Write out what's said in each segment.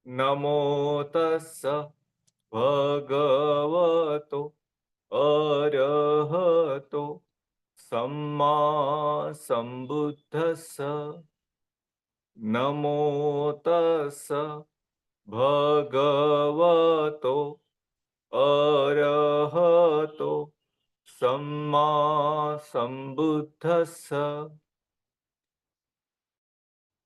Namo tassa bhagavato arahato samma sambuddhassa. Namo tassa bhagavato arahato samma sambuddhassa.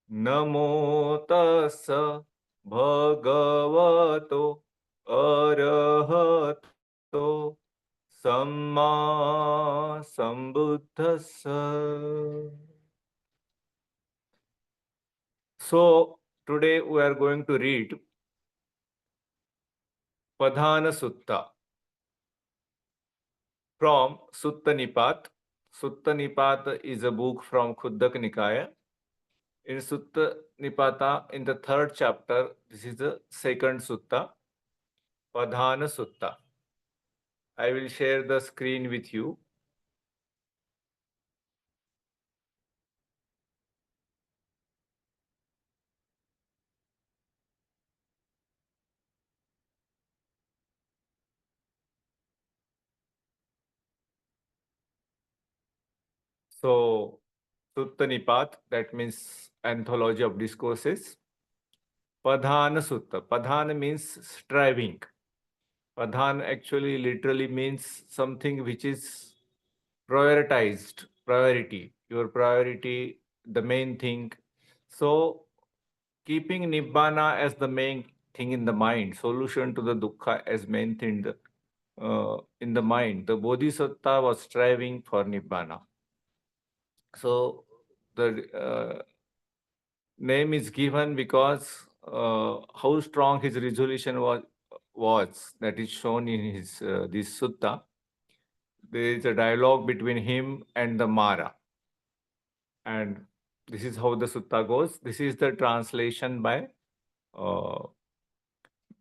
Namo tassa bhagavato arahato samma sambuddhassa. So today we are going to read Padhana Sutta from Sutta Nipata. Sutta Nipata is a book from Khuddaka Nikaya. In Sutta Nipata, in the third chapter, this is the second sutta, Padhana Sutta. I will share the screen with you. So, Sutta Nipat, that means anthology of discourses. Padhana Sutta. Padhana means striving. Padhana actually literally means something which is prioritized, priority, your priority, the main thing. So, keeping Nibbana as the main thing in the mind, solution to the dukkha as main thing in the mind, the Bodhisattva was striving for Nibbana. So, the name is given because how strong his resolution was that is shown in his this sutta. There is a dialogue between him and the Mara, and this is how the sutta goes. This is the translation by uh,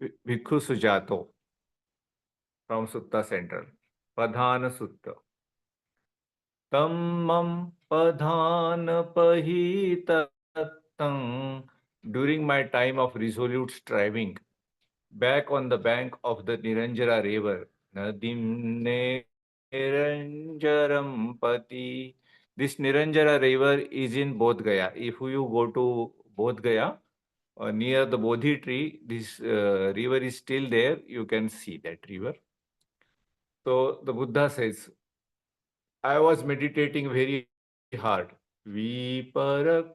Bhikkhu Sujato from Sutta Central. Padhana Sutta. Tammam padhana pahitattam. During my time of resolute striving, back on the bank of the Neranjara river, Nadim Neranjaram Pati. This Neranjara river is in Bodh Gaya. If you go to Bodh Gaya, near the Bodhi tree, this river is still there. You can see that river. So the Buddha says, I was meditating very hard. Viparakam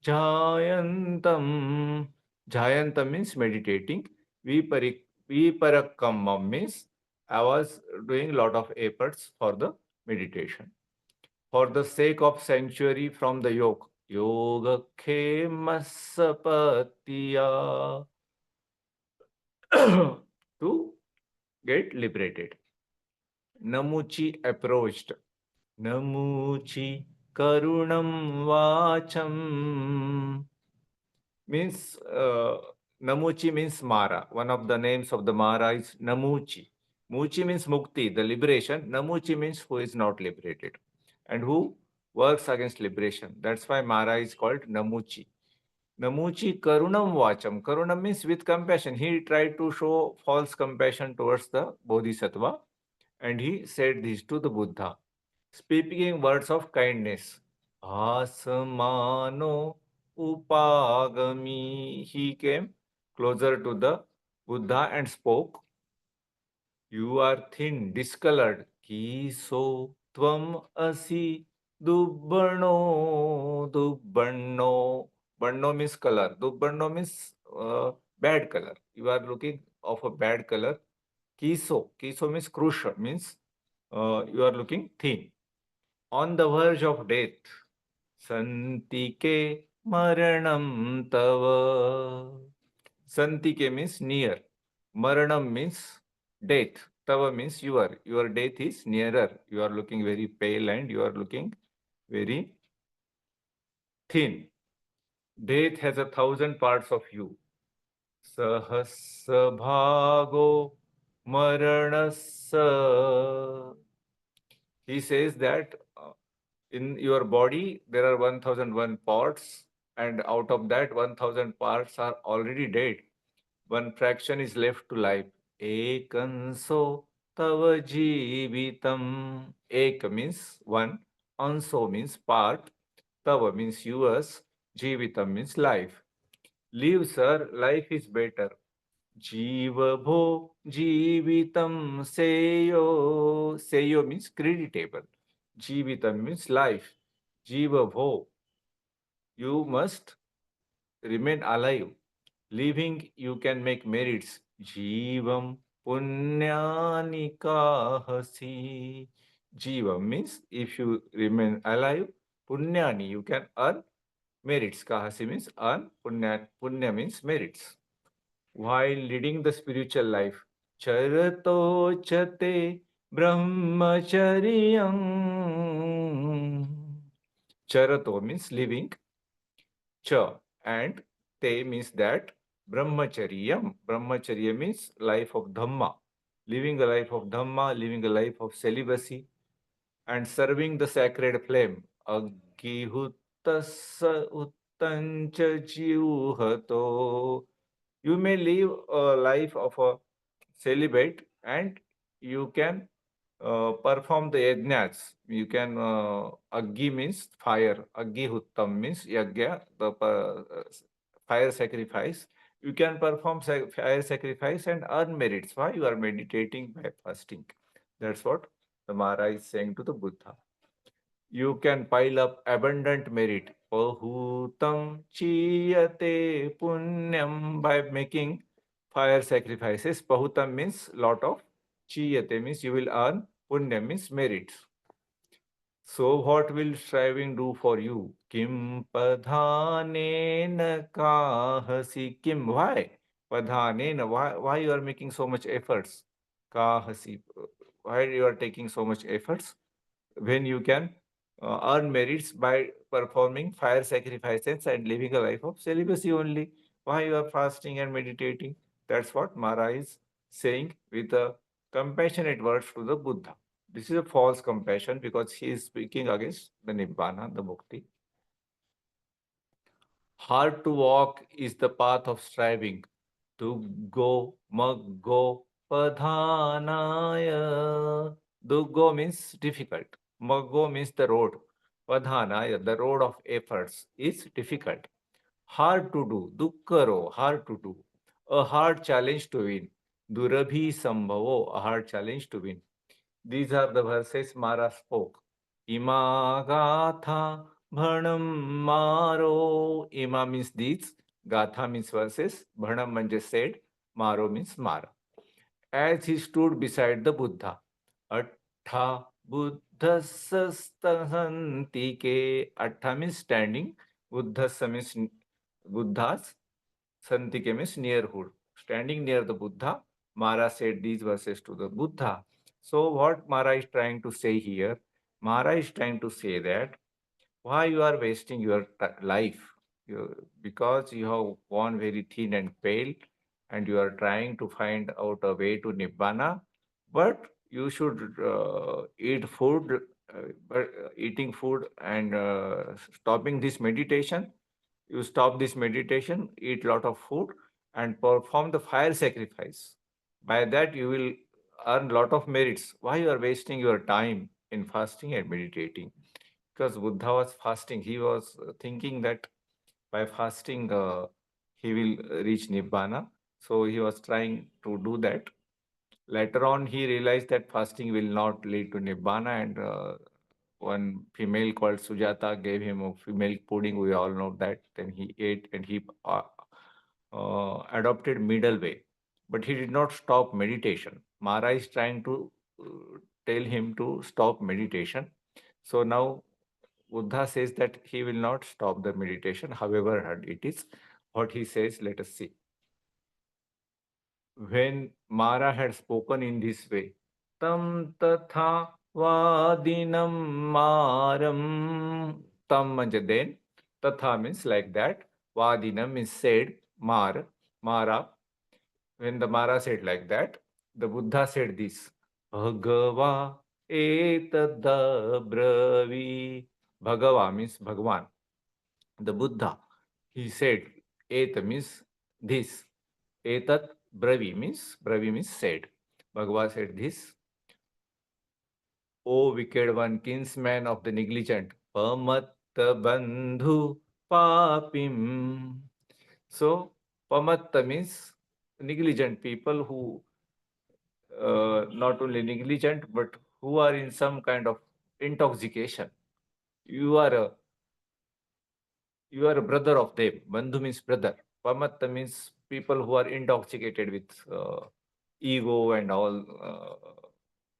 jayantam. Jayantam means meditating. Viparakam means I was doing a lot of efforts for the meditation. For the sake of sanctuary from the yoke. Yoga khemasapatiya. To get liberated. Namuci approached. Namuci karunam vacham means Namuci means Mara. One of the names of the Mara is Namuci. Muci means mukti, the liberation. Namuci means who is not liberated and who works against liberation. That's why Mara is called Namuci. Namuci karunam vacham. Karunam means with compassion. He tried to show false compassion towards the Bodhisattva and he said this to the Buddha, speaking words of kindness. Asamano upagami. He came closer to the Buddha and spoke. You are thin, discolored. Kiso tvam asi dubbano. Dubbano. Banno means color. Dubbano means bad color. You are looking of a bad color. Kiso. Kiso means crucial, means you are looking thin. On the verge of death. Santike maranam tava. Santike means near. Maranam means death. Tava means your. Your death is nearer. You are looking very pale and you are looking very thin. Death has 1,000 parts of you. Sahasabhago maranasa. He says that in your body there are 1,001 parts and out of that 1000 parts are already dead. One fraction is left to life. Ekanso tava jivitam. Ek means one, anso means part, tava means yours, jivitam means life. Live, sir, life is better. Jiva bho jivitam seyo. Seyo means creditable. Jivitam means life. Jiva bho, you must remain alive. Living, you can make merits. Jivam punyani kahasi. Jivam means if you remain alive, punyani, you can earn merits. Kahasi means earn, punya means merits. While leading the spiritual life, charato chate brahmacharyam. Charato means living, cha and te means that, brahmacharyam. Brahmacharya means life of Dhamma. Living a life of Dhamma, living a life of celibacy, and serving the sacred flame. Agihutasa uttancha jiuhato. You may live a life of a celibate and you can perform the yajnas. You can, aggi means fire, aggi huttam means yagya, the fire sacrifice. You can perform fire sacrifice and earn merits. Why? You are meditating by fasting. That's what the Mara is saying to the Buddha. You can pile up abundant merit. Pahutam chiyate punyam, by making fire sacrifices. Pahutam means lot of. Chiyate means you will earn. Punyam means merit. So what will striving do for you? Kim padhanena kahasi. Kim, why? Padhanena, why you are making so much efforts? Kahasi, why you are taking so much efforts? When you can earn merits by performing fire sacrifices and living a life of celibacy only. Why you are fasting and meditating? That's what Mara is saying with a compassionate words to the Buddha. This is a false compassion because he is speaking against the Nibbana, the Mukti. Hard to walk is the path of striving. To go, maggo, padhanaya. Duggo means difficult. Maggo means the road. Padhanaya, the road of efforts, is difficult. Hard to do. Dukkaro, hard to do. A hard challenge to win. Durabhi sambhavo, a hard challenge to win. These are the verses Mara spoke. Ima gatha bhanam maro. Ima means these. Gatha means verses. Bhanam means said. Maro means Mara. As he stood beside the Buddha. Attha buddhasastahantike. Attha means standing. Buddhasa means Buddhas. Santike means nearhood. Standing near the Buddha, Mara said these verses to the Buddha. So what Mara is trying to say here? Mara is trying to say that why you are wasting your life? Because you have gone very thin and pale and you are trying to find out a way to Nibbana, but you should eat food, but eating food and stopping this meditation. You stop this meditation, eat lot of food, and perform the fire sacrifice. By that, you will earn lot of merits. Why you are wasting your time in fasting and meditating? Because Buddha was fasting, he was thinking that by fasting he will reach Nibbana. So he was trying to do that. Later on, he realized that fasting will not lead to Nibbana, and one female called Sujata gave him a milk pudding. We all know that. Then he ate and he adopted middle way. But he did not stop meditation. Mara is trying to tell him to stop meditation. So now Buddha says that he will not stop the meditation, however hard it is. What he says, let us see. When Mara had spoken in this way, tam tatha vadinam maram. Tam means then, tatha means like that, vadinam means said, Mara. When the Mara said like that, the Buddha said this, Bhagava etadabravi. Bhagava means Bhagwan, the Buddha. he said, et means this. Etat bravi means said. Bhagavad said this. O wicked one, kinsman of the negligent, pamatta bandhu papim. So, pamatta means negligent people who not only negligent but who are in some kind of intoxication. You are a you are a brother of them. Bandhu means brother. Pamatta means people who are intoxicated with ego and all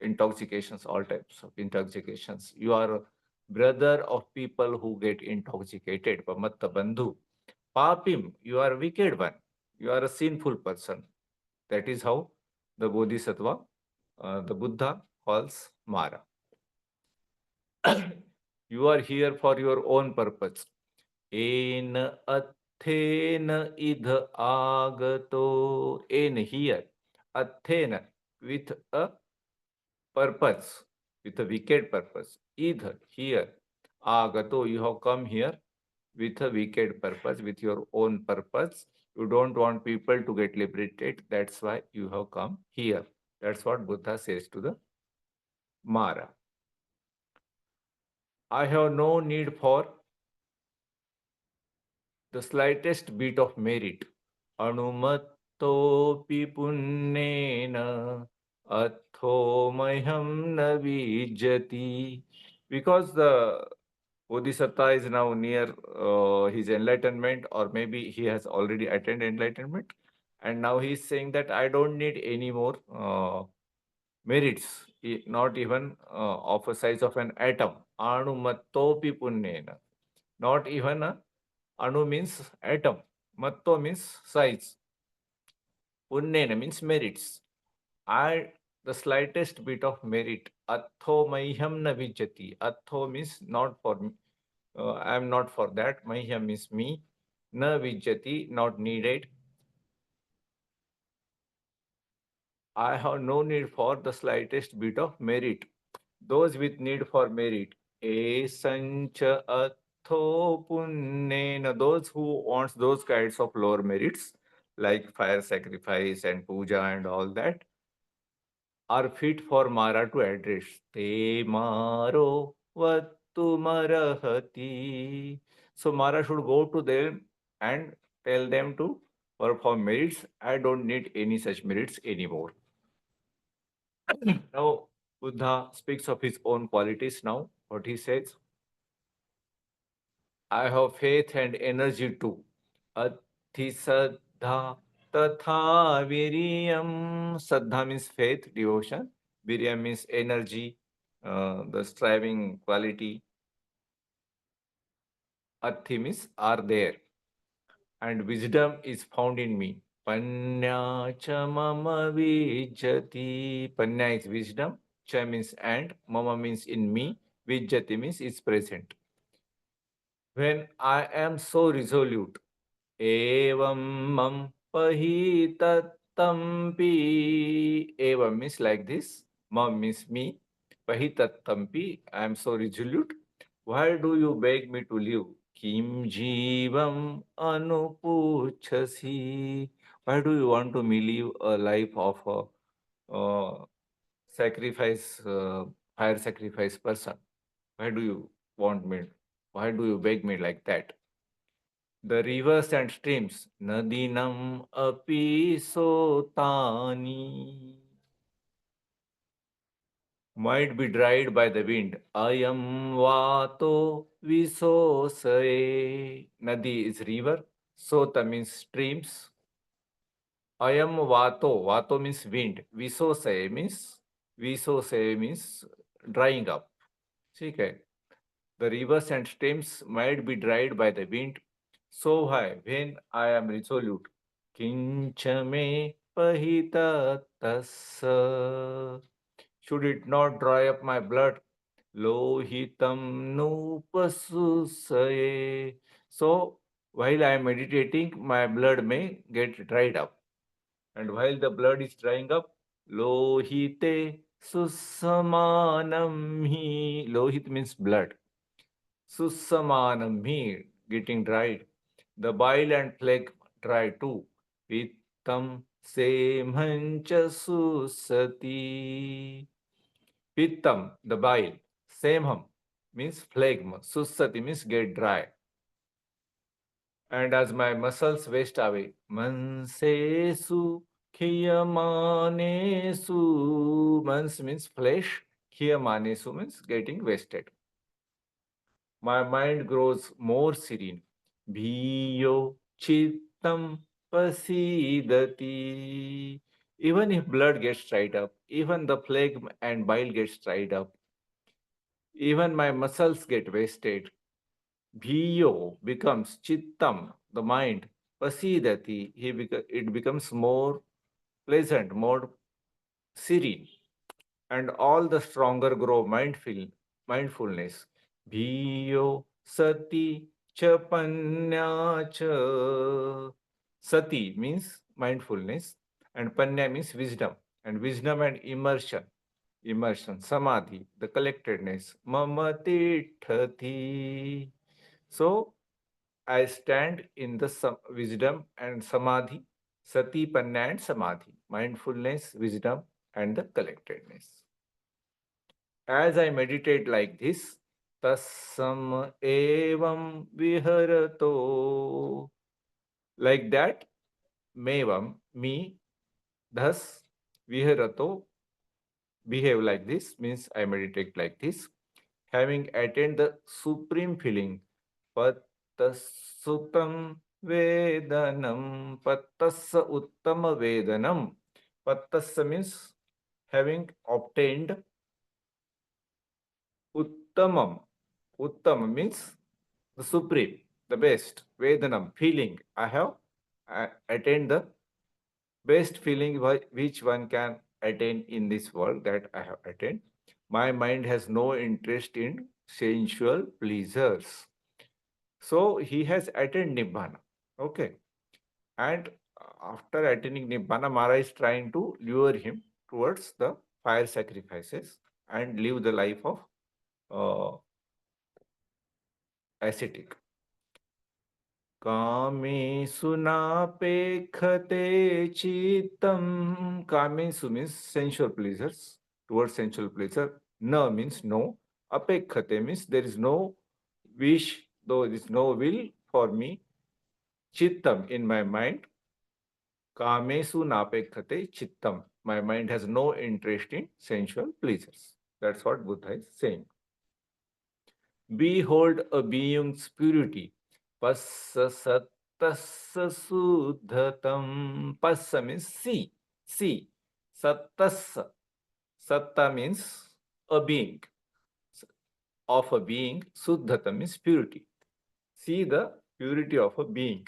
intoxications, all types of intoxications. You are a brother of people who get intoxicated. Pamatta bandhu. Papim, you are a wicked one. You are a sinful person. That is how the Bodhisattva, the Buddha calls Mara. You are here for your own purpose. En athena idha agato. En here. Athena with a purpose, with a wicked purpose. Idha here. Agato, you have come here with a wicked purpose, with your own purpose. You don't want people to get liberated. That's why you have come here. That's what Buddha says to the Mara. I have no need for the slightest bit of merit. Anumattopi punnena atho mayam na vijjati. Because the Bodhisattva is now near his enlightenment, or maybe he has already attained enlightenment, and now he is saying that I don't need any more merits, not even of a size of an atom. Anumattopi punnena. Not even a anu means atom. Matto means size. Punnena means merits. I the slightest bit of merit. Atho mahyam na vijjati. Atho means not for me. I am not for that. Mahyam means me. Na vijjati, not needed. I have no need for the slightest bit of merit. Those with need for merit. Esancha atho punnena. Those who wants those kinds of lower merits, like fire sacrifice and puja and all that, are fit for Mara to address. Te maro vattumarahati. So Mara should go to them and tell them to perform merits. I don't need any such merits anymore. Now, Buddha speaks of his own qualities now. What he says, I have faith and energy too. Ati saddha tatha viriyam. Saddha means faith, devotion. Viryam means energy, the striving quality. Ati means are there. And wisdom is found in me. Panya cha mama vijjati. Panya is wisdom. Cha means and. Mama means in me. Vijjati means is present. When I am so resolute, evam mam pahitattampi. Evam means like this. Mam means me. Pahitattampi. I am so resolute. Why do you beg me to live? Kim jivam anupuchasi. Why do you want to me live a life of a sacrifice, fire sacrifice person? Why do you want me? Why do you beg me like that? The rivers and streams, nadinam api sotani, might be dried by the wind. Ayam vato visosaye. Nadi is river. Sota means streams. Ayam vato. Vato means wind. Visosaye means drying up. Okay. The rivers and streams might be dried by the wind. So high when I am resolute. Kinchame pahita tassa. Should it not dry up my blood? Lohitam nupasusaye. So while I am meditating, my blood may get dried up. And while the blood is drying up, lohite susamanam hi. Lohit means blood. Susamanam hi, getting dried. The bile and phlegm dry too. Pittam semhancha susati. Pittam, the bile. Semham means phlegm. Susati means get dry. And as my muscles waste away, mansesu khiyamanesu. Mans means flesh. Khiyamanesu means getting wasted. My mind grows more serene. Bhiyo chittam pasidati. Even if blood gets dried up, even the phlegm and bile gets dried up, even my muscles get wasted, Bhiyo becomes chittam, the mind, pasidati, it becomes more pleasant, more serene, and all the stronger grow mindfulness. Bhiyo sati chapanya cha. Sati means mindfulness, and panya means wisdom, and wisdom and immersion, samadhi, the collectedness, mama tithati. So I stand in the wisdom and samadhi, sati, panna, and samadhi, mindfulness, wisdom, and the collectedness. As I meditate like this, tassam evam viharato, like that, mevam, me, thus, viharato, behave like this, means I meditate like this, having attained the supreme feeling, pattassutam vedanam, pattassa uttama vedanam. Pattassa means having obtained, uttamam. Uttam means the supreme, the best. Vedanam, feeling. I have attained the best feeling which one can attain in this world that I have attained. My mind has no interest in sensual pleasures. So he has attained Nibbana. Okay. And after attaining Nibbana, Mara is trying to lure him towards the fire sacrifices and live the life of ascetic. Kamesu napekhate chitam. Kamesu means sensual pleasures, towards sensual pleasure. Na means no. Apekhate means there is no wish, though there is no will for me. Chittam in my mind. Kamesu napekhate chittam. My mind has no interest in sensual pleasures. That's what Buddha is saying. Behold a being's purity. Passa sattassa suddhatam. Passa means see. See. Sattassa. Satta means a being. Of a being. Suddhatam means purity. See the purity of a being.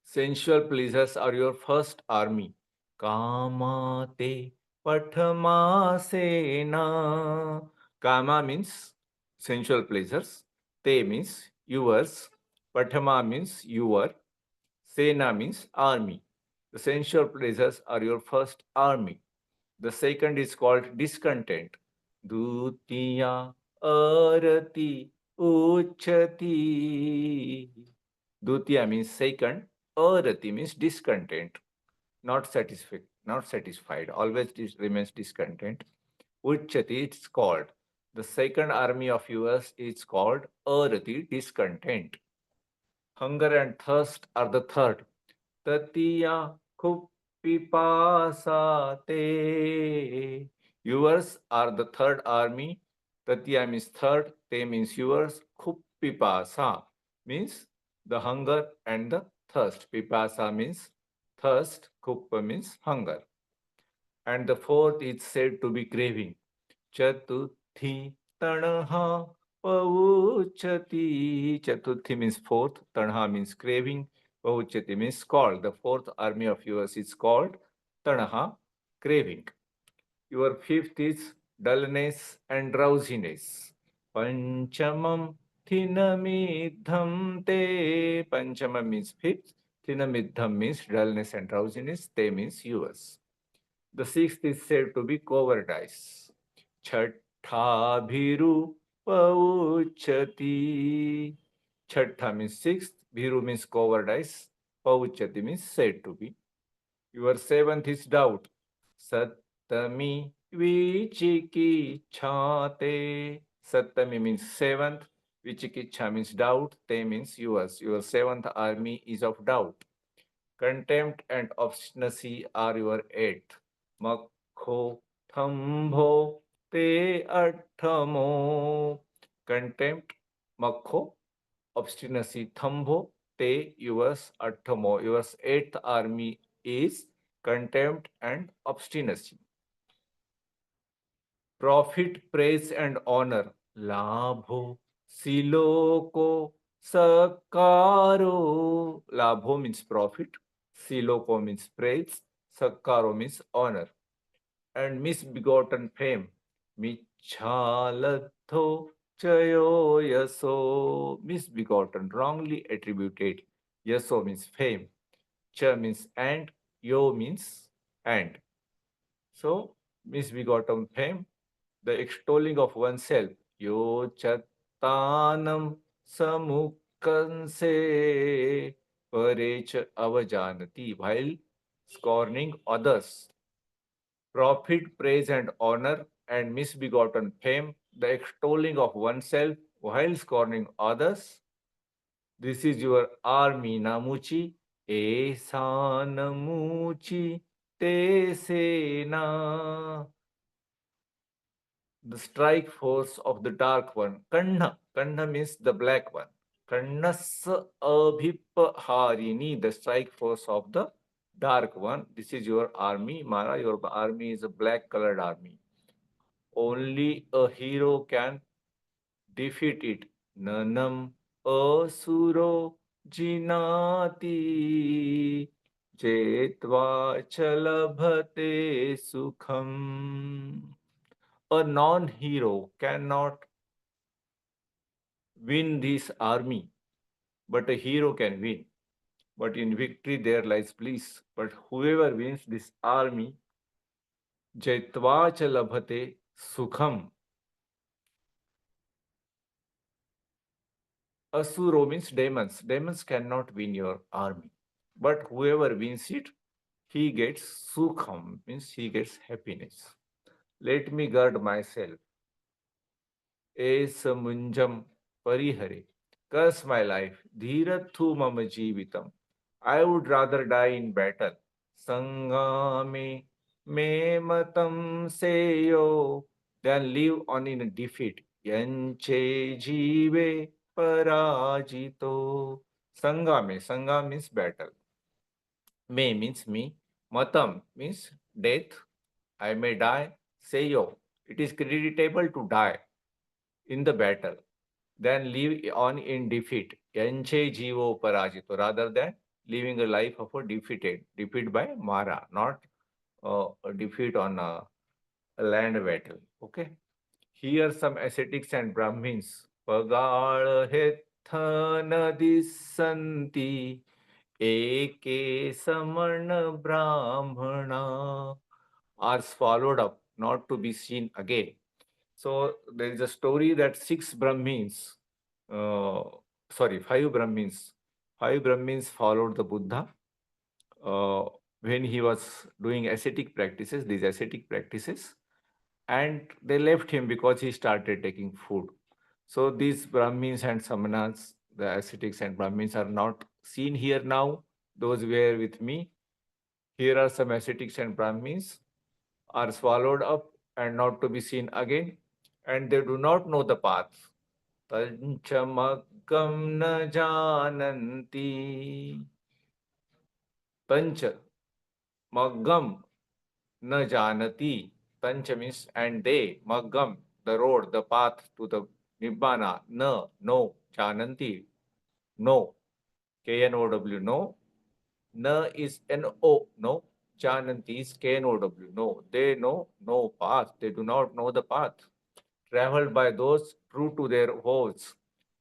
Sensual pleasures are your first army. Kamate pathamasena. Kama means sensual pleasures. Te means yours. Pathama means your. Sena means army. The sensual pleasures are your first army. The second is called discontent. Dutiya arati uchati. Dutiya means second. Arati means discontent, not satisfied, always remains discontent. Uchati, it's called. The second army of yours is called Arati, discontent. Hunger and thirst are the third. Tatiya kupipasate. Yours are the third army. Tatiya means third, te means yours, kupipasa means the hunger and the thirst. Pipasa means thirst, kupa means hunger. And the fourth is said to be craving. Chatuthi tanaha pavuchati. Chatuthi means fourth, tanaha means craving, pavuchati means called. The fourth army of yours is called tanaha, craving. Your fifth is dullness and drowsiness. Panchamam thinamidham te. Panchamam means fifth. Thinamidham means dullness and drowsiness. Te means yours. The sixth is said to be cowardice. Chhattabhiru pauchati. Chattha means sixth. Bhiru means cowardice. Pauchati means said to be. Your seventh is doubt. Sattami vichikichhate. Sattami means seventh. Vichikicha means doubt. Te means yours. Your seventh army is of doubt. Contempt and obstinacy are your eighth. Makho thambho te atthamo. Contempt, makho, obstinacy, thambho, te, yours, atthamo. Yours eighth army is contempt and obstinacy. Profit, praise, and honor. Labho, siloko, sakaro. Labho means profit. Siloko means praise. Sakaro means honor. And misbegotten fame. Michalatho chayo yaso. Misbegotten, wrongly attributed. Yaso means fame. Cha means and. Yo means and. So, misbegotten fame, the extolling of oneself. Yo chattanam samukkanse parecha avajanati, while scorning others. Profit, praise, and honor, and misbegotten fame, the extolling of oneself while scorning others. This is your army, Namuci. Esa Namuci te sena. The strike force of the dark one. Kanna. Kanna means the black one. Kannas abhipaharini, the strike force of the dark one. This is your army, Mara. Your army is a black colored army. Only a hero can defeat it. Nanam asuro jinati jetva chalabhate sukham. A non-hero cannot win this army, but a hero can win. But in victory there lies bliss. But whoever wins this army, jaitva cha labhate sukham. Asuro means demons. Demons cannot win your army. But whoever wins it, he gets sukham, means he gets happiness. Let me guard myself. Esamunjam parihare. Curse my life. Dhirathu mama jeevitam. I would rather die in battle. Sangame me matam seyo than live on in a defeat. Yanche jeeve parajito. Sangame. Sangam means battle. Me means me. Matam means death. I may die. Seyo. It is creditable to die in the battle than live on in defeat. Yanche jivo parajito, rather than living a life of a defeat by Mara, not a defeat on a land battle. Okay. Here some ascetics and Brahmins. Pagal hetha disanti eke samarna brahmana are swallowed up, not to be seen again. So there is a story that uh, five Brahmins followed the Buddha uh, when he was doing these ascetic practices, and they left him because he started taking food. So these Brahmins and Samanas, the ascetics and Brahmins, are not seen here now. Those were with me. Here are some ascetics and Brahmins are swallowed up and not to be seen again, and they do not know the path. Tanchamaggam na jananti. Tancha, maggam na janati. Tancha means and they, maggam, the road, the path to the Nibbana, na, no, jananti, no. K-N-O-W, no. Na is N-O, no. Jananti is K-N-O-W, no. They know no path. They do not know the path traveled by those true to their vows.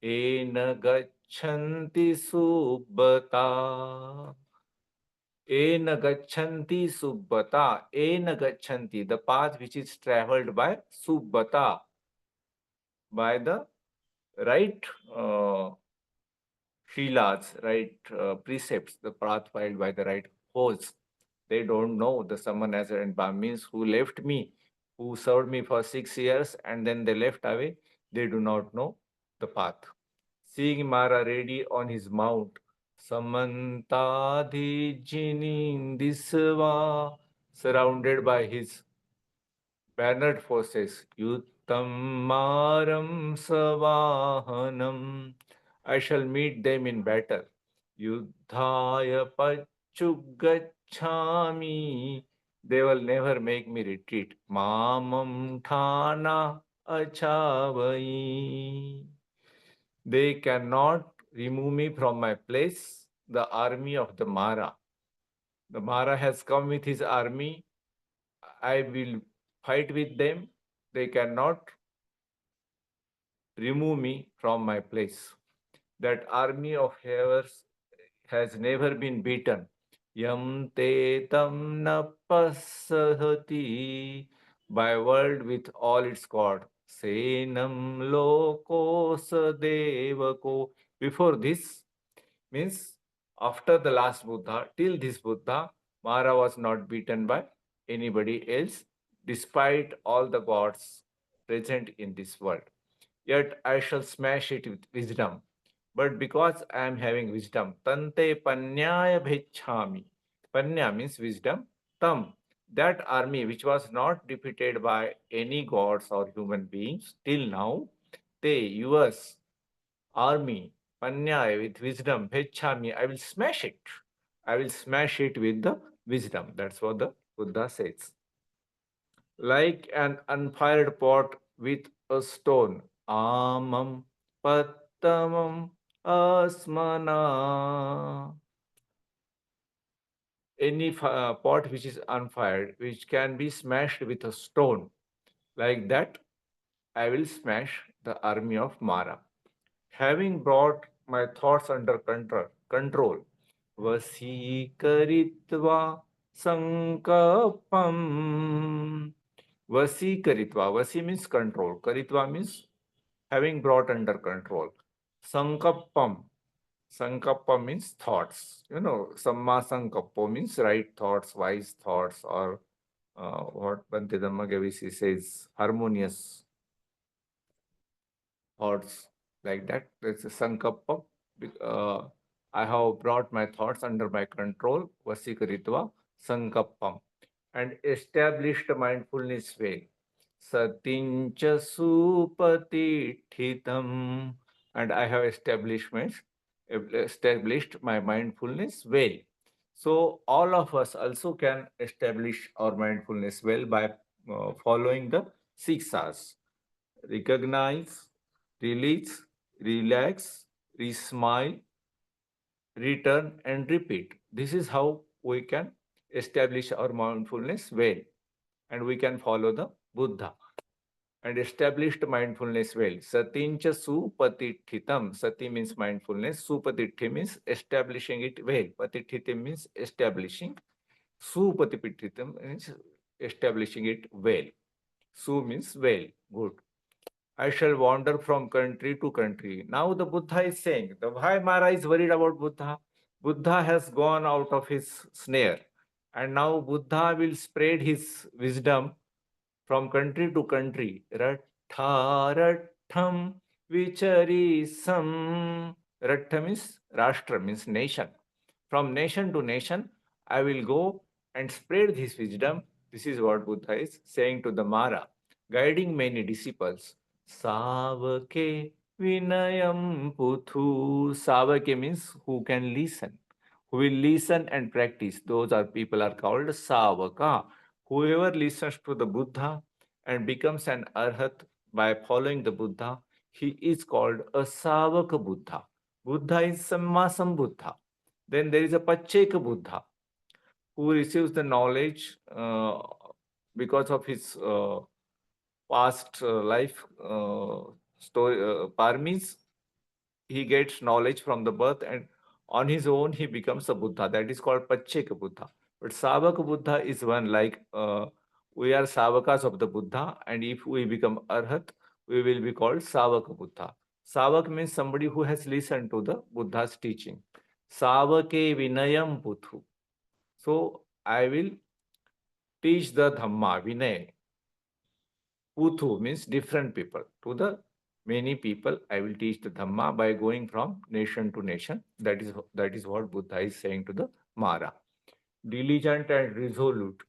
Ena gachanti subbata. Ena gachanti subbata. Ena gachanti, the path which is traveled by subbata, by the right Shilas, right precepts, the path filed by the right host. They don't know the someone as an means who left me, who served me for 6 years and then they left away. They do not know the path. Seeing Mara ready on his mount, Samantadhijini Disva, surrounded by his bannered forces, Yuttam Maram Savahanam. I shall meet them in battle. Yuddhaya Pachugachami. They will never make me retreat. Mamam Thana Achavai. They cannot remove me from my place. The army of the Mara. The Mara has come with his army. I will fight with them. They cannot remove me from my place. That army of havers has never been beaten. Yam te tam na pasahati, by world with all its god. Senam loko sadevako. Before this, means after the last Buddha, till this Buddha, Mara was not beaten by anybody else, despite all the gods present in this world. Yet I shall smash it with wisdom. But because I am having wisdom, tante panyaya bhechami. Panya means wisdom. Tam, that army which was not defeated by any gods or human beings till now, they, yours, army, panyaya with wisdom, bhechami, I will smash it. I will smash it with the wisdom. That's what the Buddha says. Like an unfired pot with a stone. Amam pattamam asmana. Any pot which is unfired, which can be smashed with a stone, like that, I will smash the army of Mara. Having brought my thoughts under control, vasikaritva sankapam. Vasikaritva. Vasi means control. Karitva means having brought under control. Sankappam. Sankappa means thoughts. Samma sankappo means right thoughts, wise thoughts, or what Bhante Dhammagavisi says, harmonious thoughts, like that. That's a sankappa. Uh, I have brought my thoughts under my control, vasikaritva, sankappam, and established mindfulness way. Satincha supatithitam, and I have established my mindfulness well. So all of us also can establish our mindfulness well by following the 6 Rs: recognize, release, relax, smile, return, and repeat. This is how we can establish our mindfulness well, and we can follow the Buddha and established mindfulness well. Satincha supatithitam. Sati means mindfulness. Supatithi means establishing it well. Patithitam means establishing. Supatipithitam means establishing it well. Su means well, good. I shall wander from country to country. Now the Buddha is saying, the why Mara is worried about Buddha? Buddha has gone out of his snare. And now Buddha will spread his wisdom from country to country. Ratha vicharisam. Ratha means Rashtra, means nation. From nation to nation, I will go and spread this wisdom. This is what Buddha is saying to the Mara, guiding many disciples. Savake vinayam puthu. Savake means who can listen, who will listen and practice. Those are people are called Savaka. Whoever listens to the Buddha and becomes an arhat by following the Buddha, he is called a Savaka Buddha. Buddha is Sammasam Buddha. Then there is a Pacheka Buddha who receives the knowledge because of his past life story, parmis. He gets knowledge from the birth and on his own he becomes a Buddha. That is called Pacheka Buddha. But Savaka Buddha is one like we are Savakas of the Buddha, and if we become Arhat, we will be called Savaka Buddha. Savak means somebody who has listened to the Buddha's teaching. Savake vinayam puthu. So I will teach the Dhamma, Vinay. Puthu means different people. To the many people, I will teach the Dhamma by going from nation to nation. That is what Buddha is saying to the Mara. Diligent and resolute.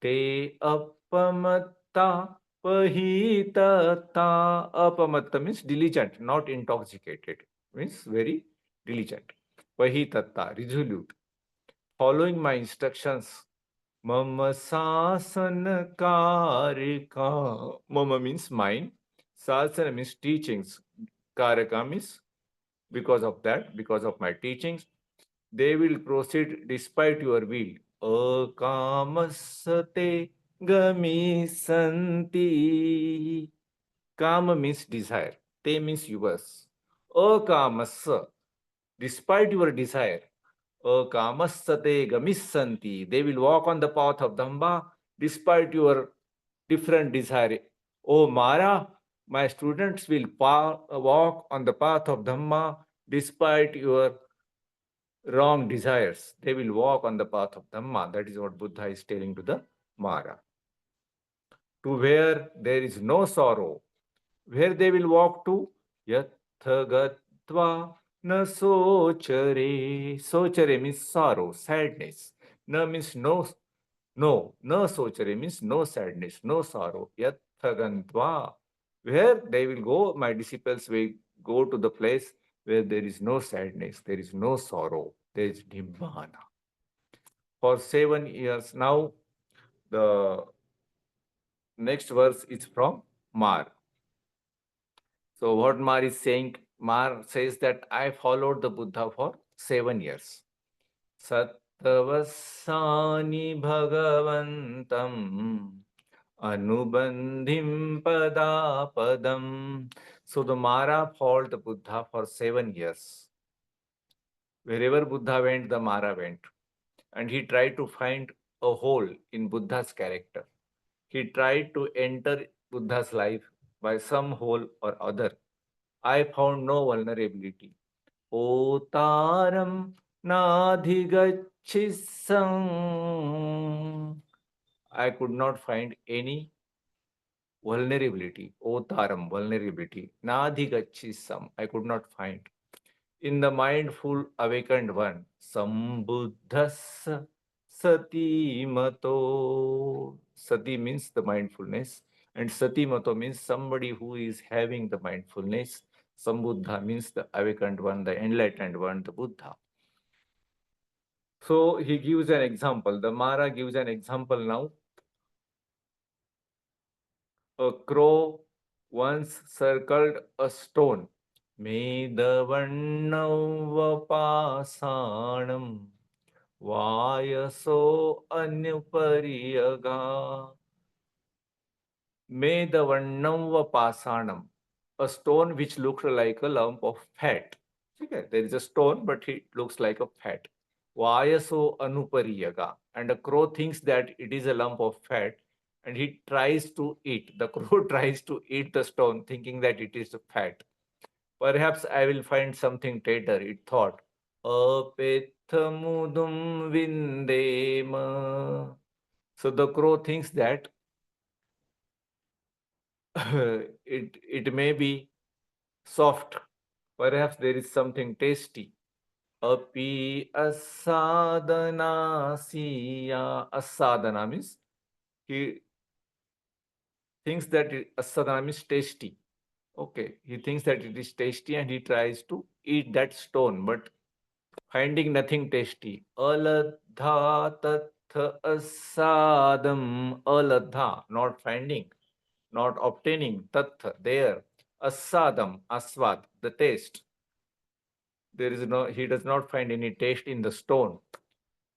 Te apamatta pahitata. Apamatta means diligent, not intoxicated. Means very diligent. Pahitata, resolute. Following my instructions. Mama sasana karika. Mama means mine. Sasana means teachings. Karaka means because of that, because of my teachings, they will proceed despite your will. Akamasate gamisanti. Kama means desire. Te means yours. Akamasa, despite your desire. Akamasate gamissanti. They will walk on the path of Dhamma despite your different desire. Oh Mara, my students will walk on the path of Dhamma despite your wrong desires. They will walk on the path of Dhamma. That is what Buddha is telling to the Mara. To where there is no sorrow, where they will walk to? Yathagatva na sochare. Sochare means sorrow, sadness. Na means no. No. Na sochare means no sadness, no sorrow. Yathagantva. Where they will go, my disciples will go to the place where there is no sadness, there is no sorrow, there is Nibbana. For 7 years now, the next verse is from Mar. So what Mar is saying, Mar says that I followed the Buddha for 7 years. Sattavasani bhagavantam anubandhim padapadam. So the Mara followed the Buddha for 7 years. Wherever Buddha went, the Mara went. And he tried to find a hole in Buddha's character. He tried to enter Buddha's life by some hole or other. I found no vulnerability. Otaram nadhigachisam. I could not find any vulnerability. Otaram, vulnerability. Nadhigachisam. I could not find. In the mindful awakened one, Sambuddhas Sati Mato. Sati means the mindfulness, and Sati Mato means somebody who is having the mindfulness. Sambuddha means the awakened one, the enlightened one, the Buddha. So he gives an example. The Mara gives an example now. A crow once circled a stone. Medavannavapasanam Vayaso Anyupariyaga. Medavannavapasanam. A stone which looked like a lump of fat. Okay, there is a stone, but it looks like a fat. Vayaso Anupariyaga. And a crow thinks that it is a lump of fat and he tries to eat. The crow tries to eat the stone thinking that it is fat. Perhaps I will find something tender, it thought. Apethamudum vindema. So the crow thinks that it may be soft. Perhaps there is something tasty. Api asadana siya. Asadana means he thinks that asadana means tasty. Okay, he thinks that it is tasty and he tries to eat that stone, but finding nothing tasty. Aladha tatha asadam. Aladha, not finding, not obtaining. Tatha, there. Asadam, aswad, the taste. There is no, he does not find any taste in the stone.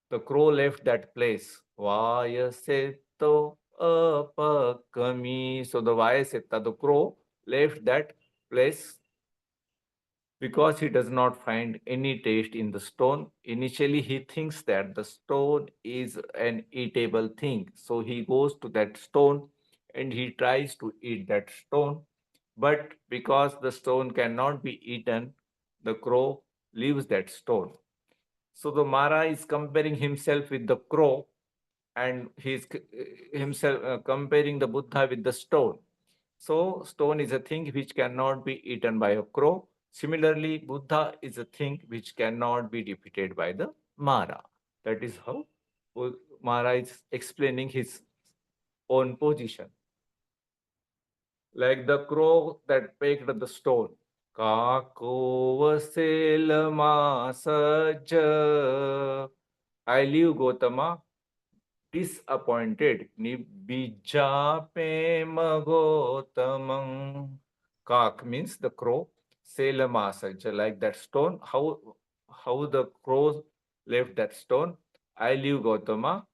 The crow left that place. Vayaseto apakami. So the Vayaseta, the crow, left that place because he does not find any taste in the stone. Initially, he thinks that the stone is an eatable thing. So he goes to that stone and he tries to eat that stone. But because the stone cannot be eaten, the crow leaves that stone. So the Mara is comparing himself with the crow, and he's himself comparing the Buddha with the stone. So stone is a thing which cannot be eaten by a crow. Similarly, Buddha is a thing which cannot be defeated by the Mara. That is how Mara is explaining his own position. Like the crow that pecked the stone. Kako vasel masaja. I leave Gotama disappointed. Nibbijapem Gotamam. Kak means the crow. Selamasaja, like that stone. How the crow left that stone. I leave Gotama.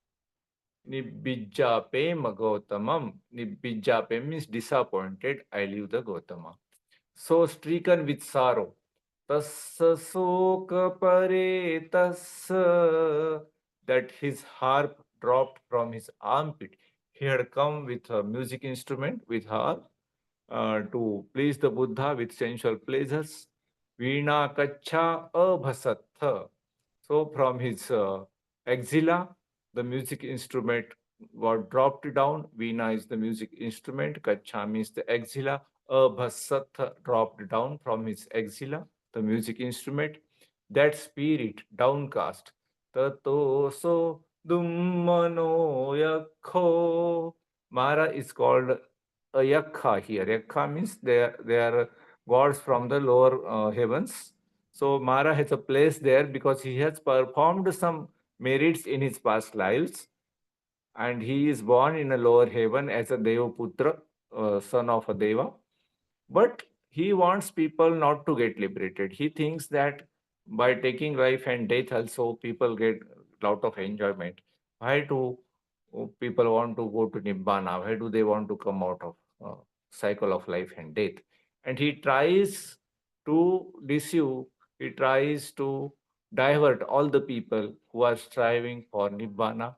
Nibbijapem Gautamam. Nibbijapem means disappointed. I leave the Gautama. So stricken with sorrow. Tassa soka pare tassa. That his harp dropped from his armpit. He had come with a music instrument, with harp, to please the Buddha with sensual pleasures. Veena kacha abhasatha. So from his axilla, the music instrument was dropped down. Veena is the music instrument. Kacha means the axilla. Abhasatha dropped down from his axilla, the music instrument. That spirit downcast. Tato so dummano yakho. Mara is called a yakha here. Yakha means they are gods from the lower heavens. So Mara has a place there because he has performed some merits in his past lives, and he is born in a lower heaven as a Devaputra, son of a Deva. But he wants people not to get liberated. He thinks that by taking life and death also people get a lot of enjoyment. Why do people want to go to Nibbana? Why do they want to come out of cycle of life and death? And he tries to deceive, he tries to divert all the people who are striving for Nibbana.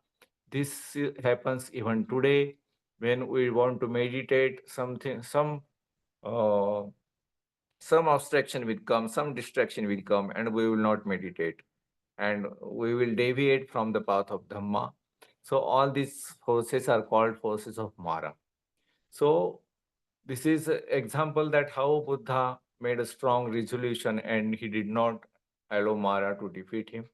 This happens even today when we want to meditate something, uh, some abstraction will come, some distraction will come, and we will not meditate, and we will deviate from the path of Dhamma. So all these forces are called forces of Mara. So this is an example that how Buddha made a strong resolution and he did not allow Mara to defeat him.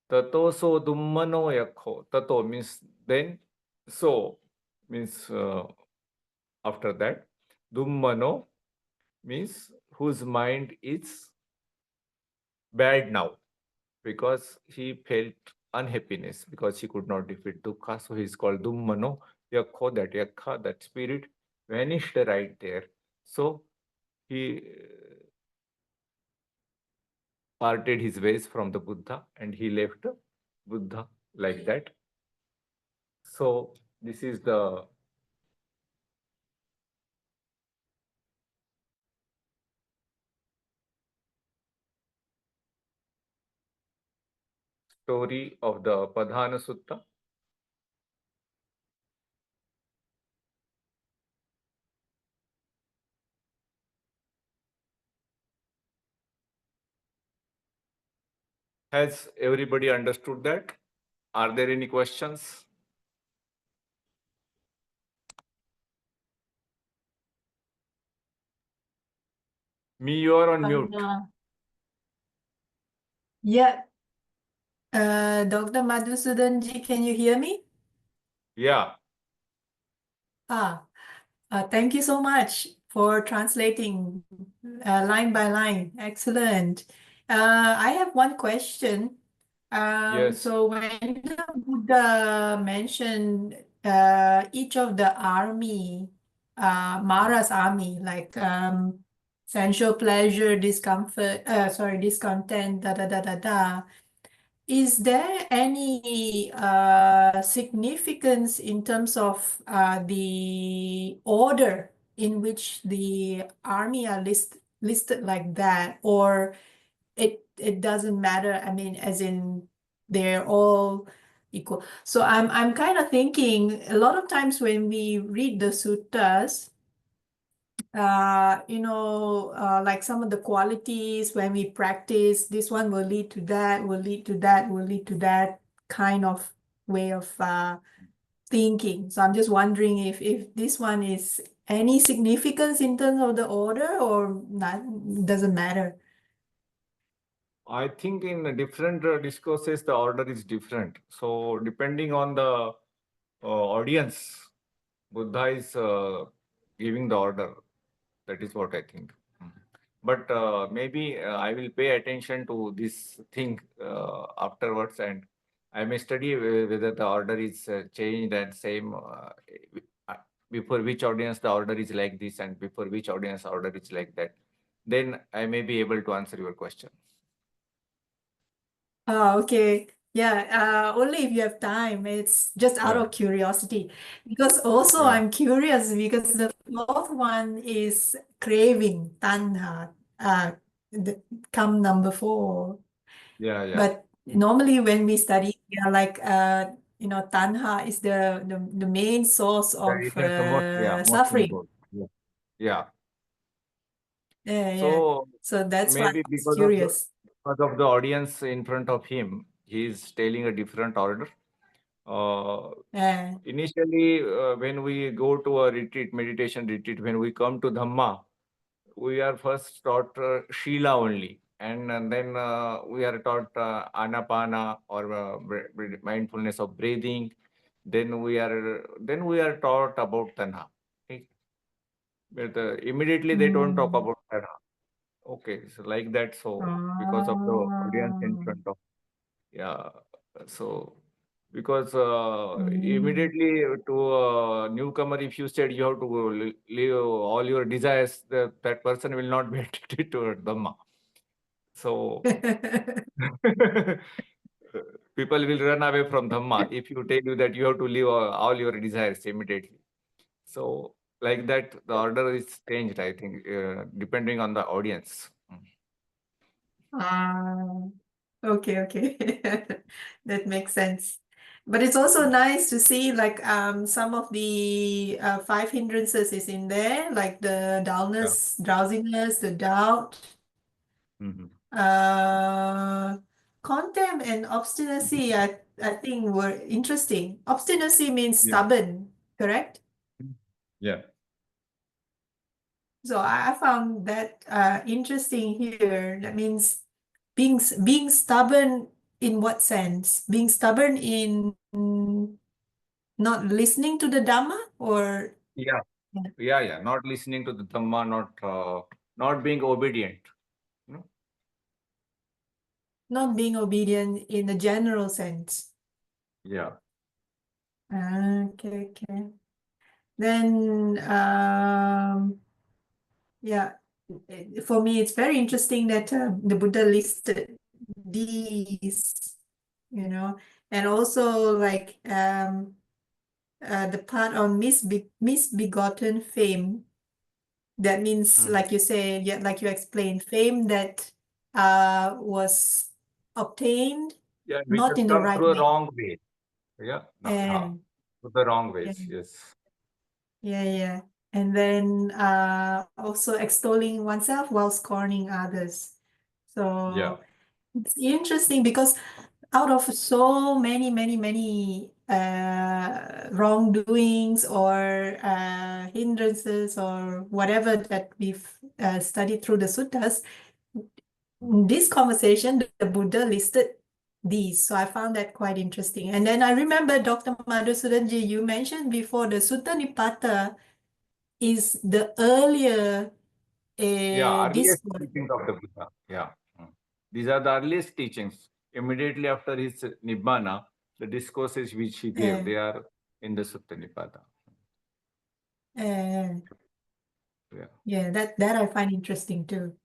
Tato so dummano yakho. Tato means then, so means after that. Dummano means whose mind is bad now because he felt unhappiness because he could not defeat dukkha. So he is called dummano yakho, that yakha, that spirit vanished right there. So he parted his ways from the Buddha and he left the Buddha like that. So this is the story of the Padhana Sutta. Has everybody understood that? Are there any questions? Me, you are on mute. Yeah. Dr. Madhusudan ji, can you hear me? Yeah. Thank you so much for translating line by line. Excellent. I have one question. Yes. So when the Buddha mentioned each of the army, Mara's army, like sensual pleasure, discontent, da da da da da. Is there any significance in terms of the order in which the army are listed like that, or it doesn't matter? I mean, as in they're all equal. So I'm kind of thinking a lot of times when we read the suttas, like some of the qualities when we practice, this one will lead to that, will lead to that, will lead to that kind of way of thinking. So I'm just wondering if this one is any significance in terms of the order or not, doesn't matter. I think in different discourses, the order is different. So depending on the audience, Buddha is giving the order. That is what I think. But maybe I will pay attention to this thing afterwards, and I may study whether the order is changed and same before which audience the order is like this and before which audience order is like that. Then I may be able to answer your question. Oh, okay. Yeah, only if you have time. It's just out Yeah. of curiosity. Because also Yeah. I'm curious because the fourth one is craving, tanha, come number 4. Yeah. Yeah. But normally when we study, yeah, like tanha is the main source That of is the most suffering. important. Yeah. Yeah. Yeah. So So that's why I maybe was curious. because of the audience in front of him, he is telling a different order. Yeah. Initially, when we go to a retreat, meditation retreat, when we come to Dhamma, we are first taught Shila only, and then we are taught Anapana or mindfulness of breathing. Then we are taught about Tanha. Okay? But immediately they don't talk about Tanha. Okay, so like that. So because of the audience in Oh. front of, yeah. So because Mm. immediately to a newcomer, if you said you have to leave all your desires, that person will not be attracted to Dhamma. So people will run away from Dhamma if you tell you that you have to leave all your desires immediately. So like that, the order is changed, I think, depending on the audience. Ah, okay. That makes sense. But it's also nice to see like some of the 5 hindrances is in there, like the Yeah. dullness, drowsiness, the doubt, Mhm. uh, contempt and obstinacy. I think were interesting. Obstinacy means Yeah. stubborn, correct? Yeah. So I found that interesting here. That means being stubborn in what sense? Being stubborn in not listening to the Dhamma or Yeah. Yeah. Not listening to the Dhamma, not being obedient. You know? not being obedient in a general sense. Yeah. Okay. Then yeah, for me it's very interesting that the Buddha listed these, and also like the part on misbegotten fame. That means, Mhm. like you say, yeah, like you explained, fame that was obtained Yeah, which not has in the come right through a way. wrong way. Yeah. No, And through the wrong yeah, ways. Yes. yeah. And then also extolling oneself while scorning others. Yeah. So it's interesting because out of so many wrongdoings or hindrances or whatever that we've studied through the suttas, in this conversation, the Buddha listed these. So I found that quite interesting. And then I remember Dr. Madhusudan ji, you mentioned before the Sutta Nipata is the earlier Yeah. Earliest discourse. teachings of the Buddha. Yeah. These are the earliest teachings. Immediately after his Nibbana, the discourses which he gave, Uh, they are in the Sutta Nipata. uh, Yeah. yeah, that I find interesting too.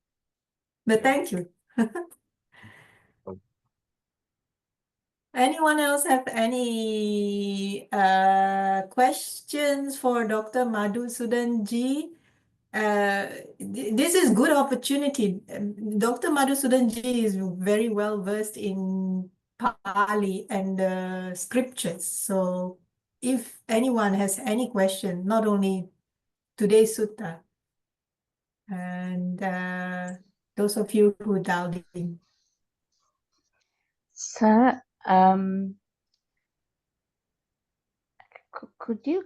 But Yeah. thank you. Okay. Anyone else have any questions for Dr. Madhusudan ji? This is good opportunity. Dr. Madhusudan ji is very well versed in Pali and scriptures. So if anyone has any question, not only today's sutta, And those of you who dialed in. Sir, could you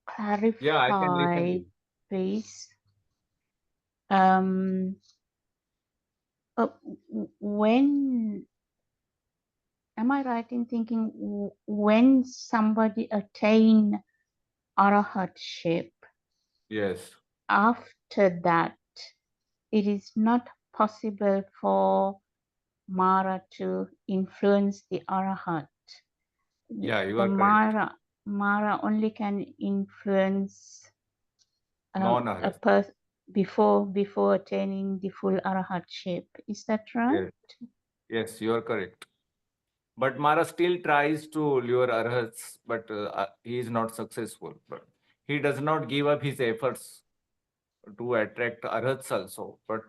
clarify, Yeah, I can listen to you. please? When am I right in thinking when somebody attain arahatship, Yes. after that, it is not possible for Mara to influence the arahat. Yeah, you The are correct. Mara only can influence a Non-Arhat. person before attaining the full arahatship. Is that right? Yes. Yes, you are correct. But Mara still tries to lure Arhats, but he is not successful. But he does not give up his efforts to attract Arhats also, but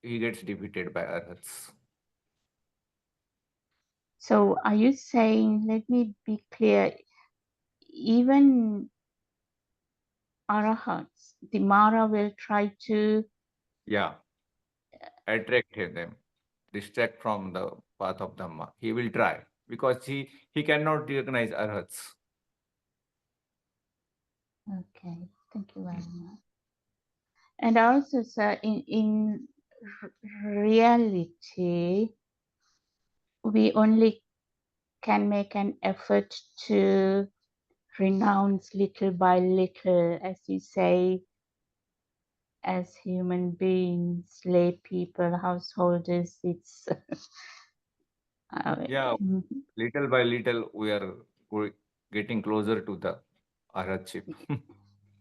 he gets defeated by Arhats. So are you saying, let me be clear, even arahats, the Mara will try to Yeah, attract them, distract from the path of Dhamma. He will try because he cannot recognize Arhats. Okay, thank you very much. And also, sir, in reality, we only can make an effort to renounce little by little, as you say, as human beings, lay people, householders. It's Yeah, little by little we are getting closer to the Arhatship.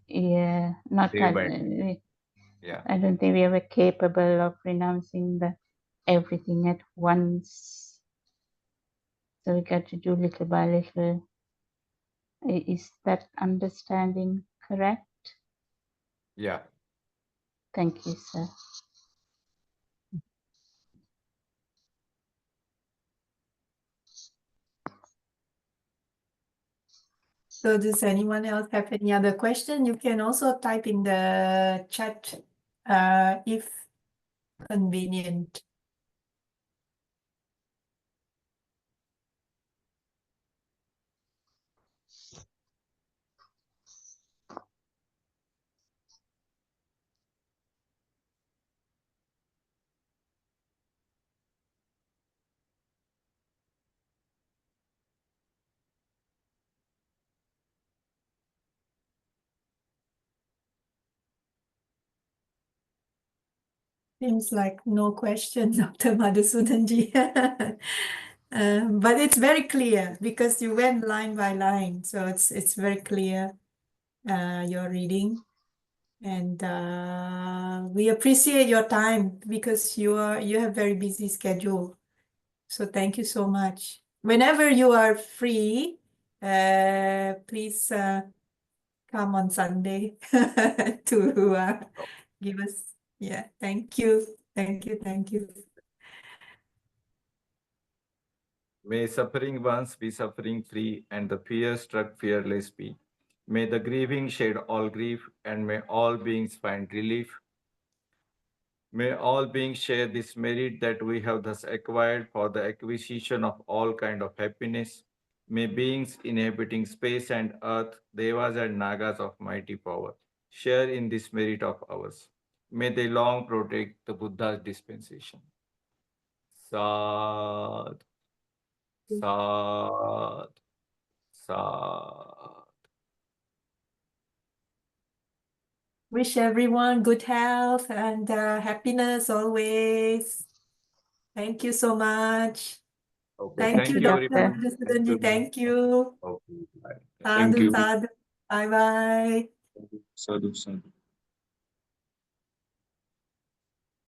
yeah, not Day by day. Yeah. I don't think we are capable of renouncing everything at once. So we got to do little by little. Is that understanding correct? Yeah. Thank you, sir. So does anyone else have any other question? You can also type in the chat if convenient. Seems like no question, Dr. Madhusudan ji. But it's very clear because you went line by line, so it's very clear your reading, and we appreciate your time because you have very busy schedule. So thank you so much. Whenever you are free, please come on Sunday to give us. Yeah, thank you. Thank you. Thank you. May suffering ones be suffering free, and the fear struck fearless be. May the grieving shed all grief, and may all beings find relief. May all beings share this merit that we have thus acquired for the acquisition of all kind of happiness. May beings inhabiting space and earth, devas and nagas of mighty power, share in this merit of ours. May they long protect the Buddha's dispensation. Sad, sad, sad. Wish everyone good health and happiness always. Thank you so much. Okay, Thank thank you, you, Dr. Doctor. everyone. Thank Madhusudanji. you. Thank you. Okay, bye. Thank Sadhu, you. sadhu. Bye-bye. Sadhu, sadhu.